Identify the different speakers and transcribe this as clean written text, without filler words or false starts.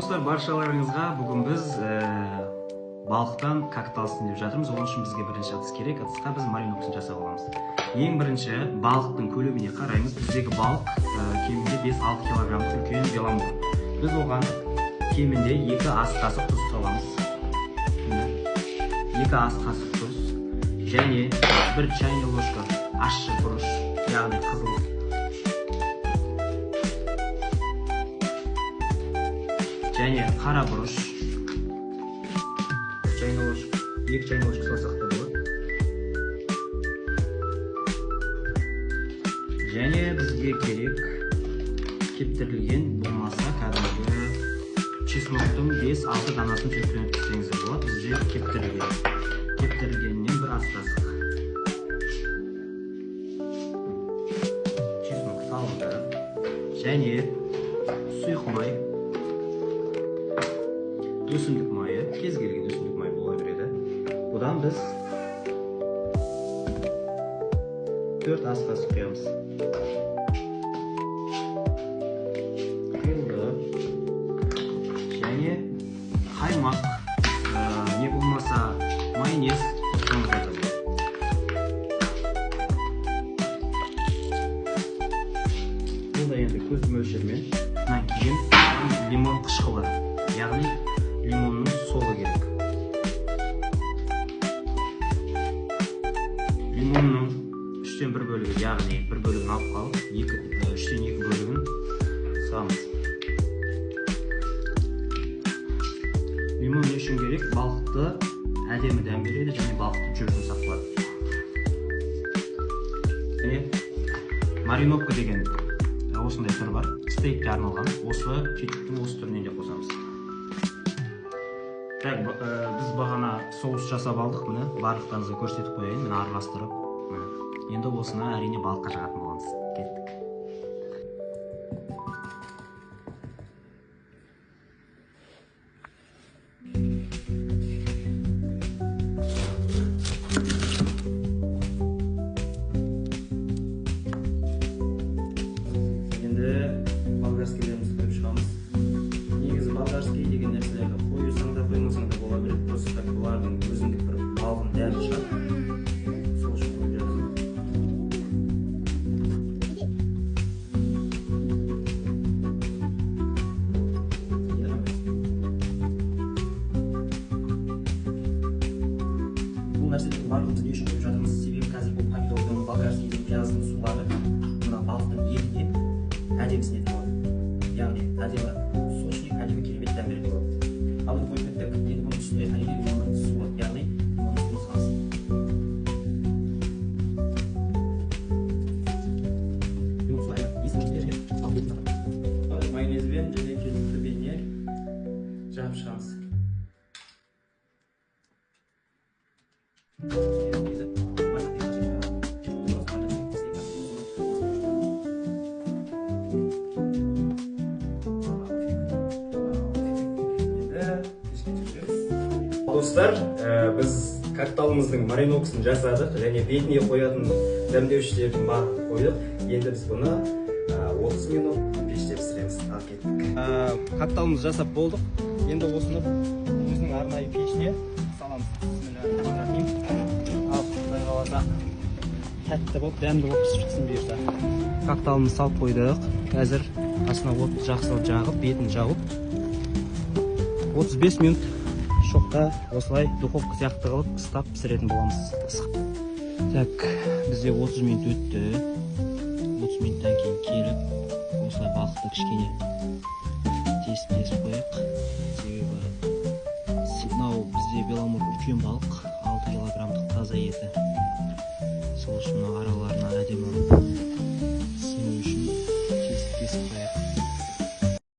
Speaker 1: достар, баршаларыңызға бүгін біз балықтан коктейль деп жатырмыз. Оның үшін бізге бірінші ыдыс керек. Ыдысқа біз мариновкасын жасап аламыз. Ең бірінші балықтың көлеміне қараймыз. Біздегі балық кемінде 5-6 килограммдық үлкен беломор. Біз оған кемінде 2 ас қасық тұз саламыз. 2 ас қасық тұз және 1 чайный ложка ащы бұрыш, яғни қызыл. Және қара бұрыш. 2 чайный ложка салсақ та болады. Және бізге керек кептірілген болмаса кәдімгі чесноктың 5-6 данасын сөйтіп өткізсеңіз болады. Бізде кептірілгеннен 1 ас қасық чеснок салынды. Және сұйық май, өсімдік майы, кез келген өсімдік май бола береді. Бұдан біз 4 ас қасық құямыз. Құйылды. Және қаймақ, не болмаса майонез қосқанымыз да болады. Бұл да енді көз мөлшермен. Кейін лимон қышқылы, яғни лимонның солы керек. Лимонның 3-тен 1 бөлігі, яғни 1 бөлігін алып қалып, 3-тен 2 бөлігін саламыз. Лимон не үшін керек? Балықты әдемі дәм береді және балықты жүрсін сақталады. Және мариновка деген осындай түр бар. Стейкке арналған. Осы кетіктің осы түрінен де қосамыз. Біз бағана соус жасап алдық, міне барлықтарыңызға көрсетіп қояйын, міне араластырып. Енді осыны әрине балыққа жағатын боламыз. Кеттік. Енді болгарскийлерімізді көріп шығамыз. Негізі болгарский деген нәрселерді қойсаң да қоймасаң да бола береді. Просто бұлардың өзіндік бір балғын дәмі шығады. Сол үшін қойып жатырмын. Бұл нәрселердің барлығымыз не үшін қойып жатырмыз? Себебі қазір бұл помидордың, болгарскийдің, пияздың сулары мына балықтың етіне әдемісіне болады. Яғни әдемі сочный, әдемі керемет дәм береді болады. Ал оны қойып кеттік, енді бұның үстіне әрине лимонның суы, яғни лимонның суын саламыз. Лимон суы есімдерге салып жатырмыз. Майонезбен және кетірбеніне жағып шығамыз. Достар, біз коктейліміздің мариновкасын жасадық және бетіне қоятын дәмдеушілердің барлығын қойдық. Енді біз бұны 30 минут пеште пісіреміз. Ал кеттік. Коктейлімізді жасап болдық. Енді осыны өзінің арнайы пешіне саламыз. Ал құдай қаласа тәтті болып, дәмді болып пісіп шықсын бұйырса. Коктейлімізді салып қойдық. Қазір астына отты жақсылап жағып, бетін жауып 35 минут шоқта осылай духовка сияқты қылып ыстап пісіретін боламыз. Так, бізде 30 минут өтті. 30 минуттан кейін келіп, осылай балықты кішкене тесіп қояйық. Себебі мынау бізде беломор үлкен балық, 6 килограммдық таза еті. Сол үшін араларына әдемі